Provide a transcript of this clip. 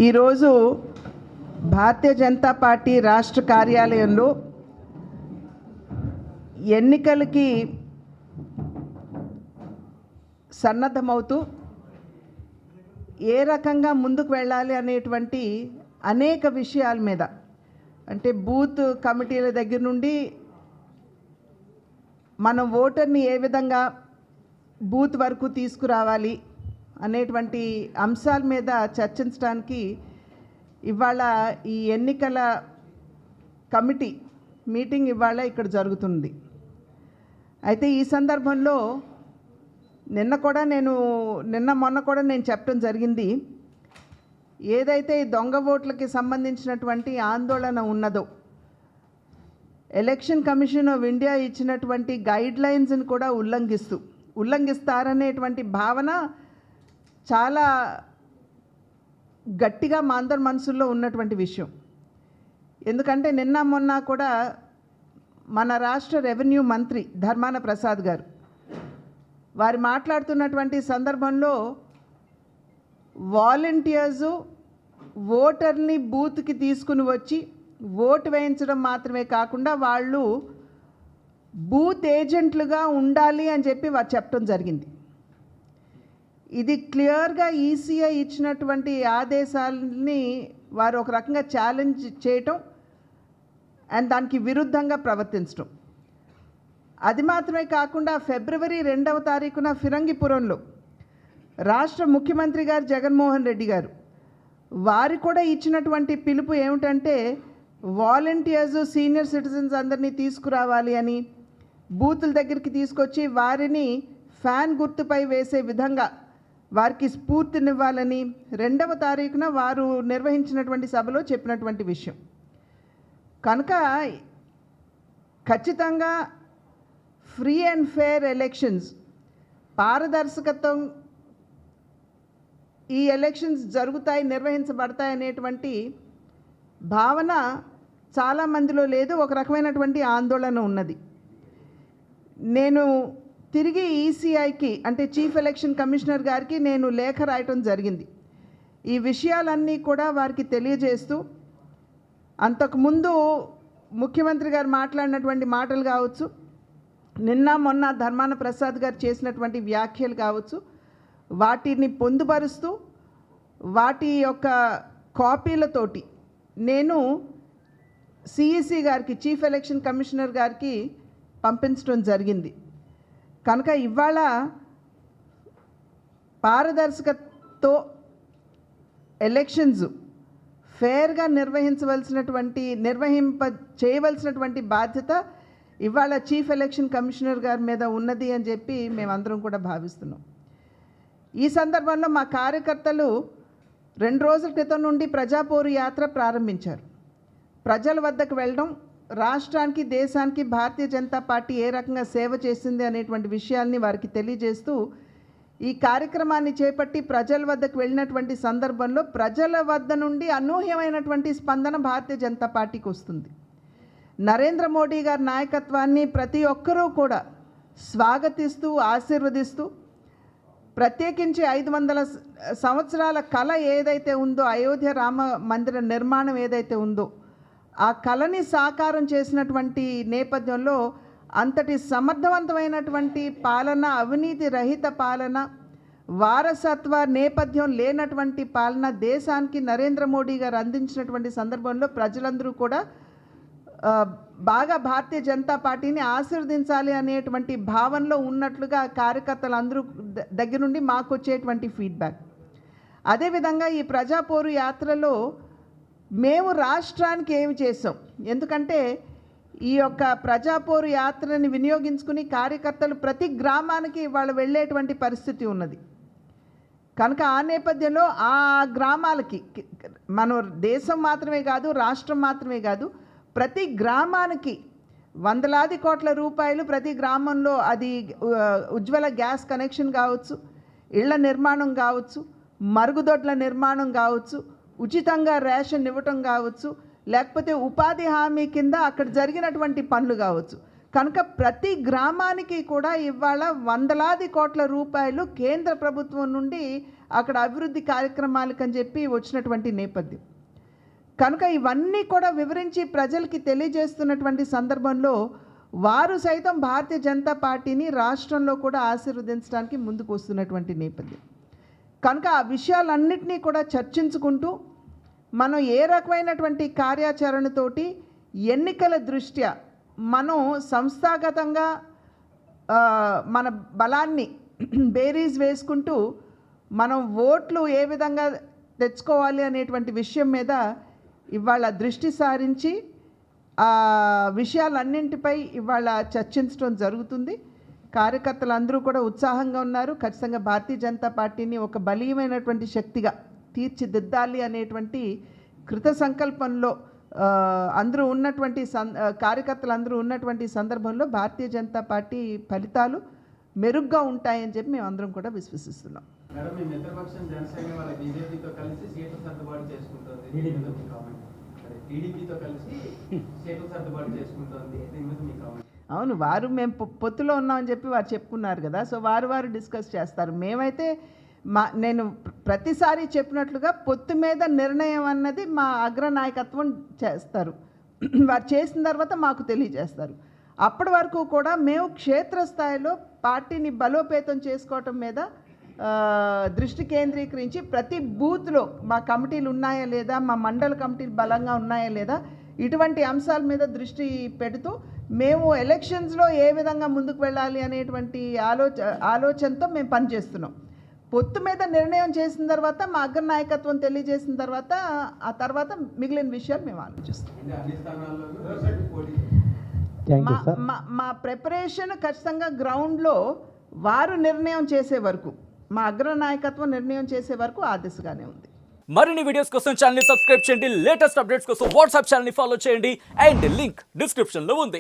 ఈరోజు భారతీయ జనతా పార్టీ రాష్ట్ర కార్యాలయంలో ఎన్నికలకి సన్నద్ధమవుతూ ఏ రకంగా ముందుకు వెళ్ళాలి అనేటువంటి అనేక విషయాల మీద, అంటే బూత్ కమిటీల దగ్గర నుండి మనం ఓటర్ని ఏ విధంగా బూత్ వరకు తీసుకురావాలి అనేటువంటి అంశాల మీద చర్చించడానికి ఇవాళ ఈ ఎన్నికల కమిటీ మీటింగ్ ఇవాళ ఇక్కడ జరుగుతుంది. అయితే ఈ సందర్భంలో మొన్న కూడా నేను చెప్పడం జరిగింది, ఏదైతే ఈ దొంగ ఓట్లకి సంబంధించినటువంటి ఆందోళన ఉన్నదో, ఎలక్షన్ కమిషన్ ఆఫ్ ఇండియా ఇచ్చినటువంటి గైడ్లైన్స్ని కూడా ఉల్లంఘిస్తారనేటువంటి భావన చాలా గట్టిగా మా అందరి మనసుల్లో ఉన్నటువంటి విషయం. ఎందుకంటే మొన్న కూడా మన రాష్ట్ర రెవెన్యూ మంత్రి ధర్మాన ప్రసాద్ గారు వారు మాట్లాడుతున్నటువంటి సందర్భంలో వాలంటీర్సు ఓటర్ని బూత్కి తీసుకుని వచ్చి ఓటు వేయించడం మాత్రమే కాకుండా వాళ్ళు బూత్ ఏజెంట్లుగా ఉండాలి అని చెప్పి వారు చెప్పడం జరిగింది. ఇది క్లియర్గా ఈసీఐ ఇచ్చినటువంటి ఆదేశాలని వారు ఒక రకంగా ఛాలెంజ్ చేయటం అండ్ దానికి విరుద్ధంగా ప్రవర్తించడం. అది మాత్రమే కాకుండా ఫిబ్రవరి 2వ తారీఖున ఫిరంగిపురంలో రాష్ట్ర ముఖ్యమంత్రి గారు జగన్మోహన్ రెడ్డి గారు వారు కూడా ఇచ్చినటువంటి పిలుపు ఏమిటంటే, వాలంటీర్స్ సీనియర్ సిటిజన్స్ అందరినీ తీసుకురావాలి అని, బూతుల దగ్గరికి తీసుకొచ్చి వారిని ఫ్యాన్ గుర్తుపై వేసే విధంగా వారికి స్ఫూర్తినివ్వాలని 2వ తారీఖున వారు నిర్వహించినటువంటి సభలో చెప్పినటువంటి విషయం. కనుక ఖచ్చితంగా ఫ్రీ అండ్ ఫెయిర్ ఎలక్షన్స్, పారదర్శకత్వం ఈ ఎలక్షన్స్ జరుగుతాయి, నిర్వహించబడతాయి అనేటువంటి భావన చాలామందిలో లేదు. ఒక రకమైనటువంటి ఆందోళన ఉన్నది. నేను తిరిగి ఈసీఐకి అంటే చీఫ్ ఎలక్షన్ కమిషనర్ గారికి నేను లేఖ రాయటం జరిగింది. ఈ విషయాలన్నీ కూడా వారికి తెలియజేస్తూ, అంతకుముందు ముఖ్యమంత్రి గారు మాట్లాడినటువంటి మాటలు కావచ్చు, మొన్న ధర్మాన ప్రసాద్ గారు చేసినటువంటి వ్యాఖ్యలు కావచ్చు, వాటిని పొందుపరుస్తూ వాటి యొక్క కాపీలతోటి నేను సిఈసి గారికి చీఫ్ ఎలక్షన్ కమిషనర్ గారికి పంపించడం జరిగింది. కనుక ఇవాళ పారదర్శకతో ఎలక్షన్స్ ఫెయిర్గా చేయవలసినటువంటి బాధ్యత ఇవాళ చీఫ్ ఎలక్షన్ కమిషనర్ గారి మీద ఉన్నది అని చెప్పి మేమందరం కూడా భావిస్తున్నాం. ఈ సందర్భంలో మా కార్యకర్తలు 2 రోజుల క్రితం నుండి ప్రజాపోరు యాత్ర ప్రారంభించారు. ప్రజల వద్దకు వెళ్ళడం, రాష్ట్రానికి దేశానికి భారతీయ జనతా పార్టీ ఏ రకంగా సేవ చేసింది అనేటువంటి విషయాల్ని వారికి తెలియజేస్తూ ఈ కార్యక్రమాన్ని చేపట్టి ప్రజల వద్దకు వెళ్ళినటువంటి సందర్భంలో ప్రజల వద్ద నుండి అనూహ్యమైనటువంటి స్పందన భారతీయ జనతా పార్టీకి వస్తుంది. నరేంద్ర మోడీ గారి నాయకత్వాన్ని ప్రతి ఒక్కరూ కూడా స్వాగతిస్తూ ఆశీర్వదిస్తూ, ప్రత్యేకించి 500 సంవత్సరాల కళ ఏదైతే ఉందో, అయోధ్య రామ మందిర నిర్మాణం ఏదైతే ఉందో ఆ కళని సాకారం చేసినటువంటి నేపథ్యంలో అంతటి సమర్థవంతమైనటువంటి పాలన, అవినీతి రహిత పాలన, వారసత్వ నేపథ్యం లేనటువంటి పాలన దేశానికి నరేంద్ర మోడీ గారు అందించినటువంటి సందర్భంలో ప్రజలందరూ కూడా బాగా భారతీయ జనతా పార్టీని ఆశీర్వదించాలి అనేటువంటి భావనలో ఉన్నట్లుగా కార్యకర్తలందరూ దగ్గర నుండి మాకు వచ్చేటువంటి ఫీడ్బ్యాక్. అదేవిధంగా ఈ ప్రజాపోరు యాత్రలో మేము రాష్ట్రానికి ఏమి చేసాం, ఎందుకంటే ఈ యొక్క ప్రజాపోరు యాత్రని వినియోగించుకుని కార్యకర్తలు ప్రతి గ్రామానికి వాళ్ళు వెళ్ళేటువంటి పరిస్థితి ఉన్నది. కనుక ఆ నేపథ్యంలో ఆ గ్రామాలకి మన దేశం మాత్రమే కాదు, రాష్ట్రం మాత్రమే కాదు, ప్రతి గ్రామానికి వందలాది కోట్ల రూపాయలు ప్రతి గ్రామంలో, అది ఉజ్వల గ్యాస్ కనెక్షన్ కావచ్చు, ఇళ్ల నిర్మాణం కావచ్చు, మరుగుదొడ్ల నిర్మాణం కావచ్చు, ఉచితంగా రేషన్ ఇవ్వటం కావచ్చు, లేకపోతే ఉపాధి హామీ కింద అక్కడ జరిగినటువంటి పనులు కావచ్చు. కనుక ప్రతి గ్రామానికి కూడా ఇవాళ వందలాది కోట్ల రూపాయలు కేంద్ర ప్రభుత్వం నుండి అక్కడ అభివృద్ధి కార్యక్రమాలకని చెప్పి వచ్చినటువంటి నేపథ్యం. కనుక ఇవన్నీ కూడా వివరించి ప్రజలకి తెలియజేస్తున్నటువంటి సందర్భంలో వారు సైతం భారతీయ జనతా పార్టీని రాష్ట్రంలో కూడా ఆశీర్వదించడానికి ముందుకు వస్తున్నటువంటి నేపథ్యం. కనుక ఆ విషయాలన్నింటినీ కూడా చర్చించుకుంటూ మనం ఏ రకమైనటువంటి కార్యాచరణతోటి ఎన్నికల దృష్ట్యా మనం సంస్థాగతంగా మన బలాన్ని బేరీజ్ వేసుకుంటూ మనం ఓట్లు ఏ విధంగా తెచ్చుకోవాలి అనేటువంటి విషయం మీద ఇవాళ దృష్టి సారించి ఆ విషయాలన్నింటిపై ఇవాళ చర్చించడం జరుగుతుంది. కార్యకర్తలు అందరూ కూడా ఉత్సాహంగా ఉన్నారు. ఖచ్చితంగా భారతీయ జనతా పార్టీని ఒక బలీయమైనటువంటి శక్తిగా తీర్చిదిద్దాలి అనేటువంటి కృత సంకల్పంలో అందరూ ఉన్నటువంటి కార్యకర్తలు అందరూ ఉన్నటువంటి సందర్భంలో భారతీయ జనతా పార్టీ ఫలితాలు మెరుగ్గా ఉంటాయని చెప్పి మేము అందరం కూడా విశ్వసిస్తున్నాం. మేడం, మీ మిత్రపక్షం జనసేన వాళ్ళ బీజేపీతో కలిసి సీట్లు సర్దుబాటు చేసుకుంటుంది, టీడీపీతో కలిసి సీట్లు సర్దుబాటు చేసుకుంటుంది, దీని మీద మీ కామెంట్? అవును, వారు మేము పొత్తులో ఉన్నామని చెప్పి వారు చెప్పుకున్నారు కదా, సో వారు డిస్కస్ చేస్తారు. మేమైతే నేను ప్రతిసారి చెప్పినట్లుగా పొత్తు మీద నిర్ణయం అన్నది మా అగ్రనాయకత్వం చేస్తారు. వారు చేసిన తర్వాత మాకు తెలియజేస్తారు. అప్పటి వరకు కూడా మేము క్షేత్రస్థాయిలో పార్టీని బలోపేతం చేసుకోవటం మీద దృష్టి కేంద్రీకరించి ప్రతి బూత్లో మా కమిటీలు ఉన్నాయా లేదా, మా మండల కమిటీలు బలంగా ఉన్నాయా లేదా, ఇటువంటి అంశాల మీద దృష్టి పెడుతూ మేము ఎలక్షన్స్లో ఏ విధంగా ముందుకు వెళ్ళాలి అనేటువంటి ఆలోచనతో మేము పనిచేస్తున్నాం. పొత్తు మీద నిర్ణయం చేసిన తర్వాత మా అగ్రనాయకత్వం తెలియజేసిన తర్వాత ఆ తర్వాత మిగిలిన విషయాలు మేము ఆలోచిస్తాం. మా ప్రిపరేషన్ ఖచ్చితంగా గ్రౌండ్లో వారు నిర్ణయం చేసే వరకు, మా అగ్రనాయకత్వం నిర్ణయం చేసే వరకు ఆ దిశగానే ఉంది. మరిన్ని వీడియోస్ కోసం ఛానల్ ని సబ్స్క్రైబ్ చేయండి, లేటెస్ట్ అప్డేట్స్ కోసం వాట్సాప్ ఛానల్ ని ఫాలో చేయండి అండ్ లింక్ డిస్క్రిప్షన్ లో ఉంది.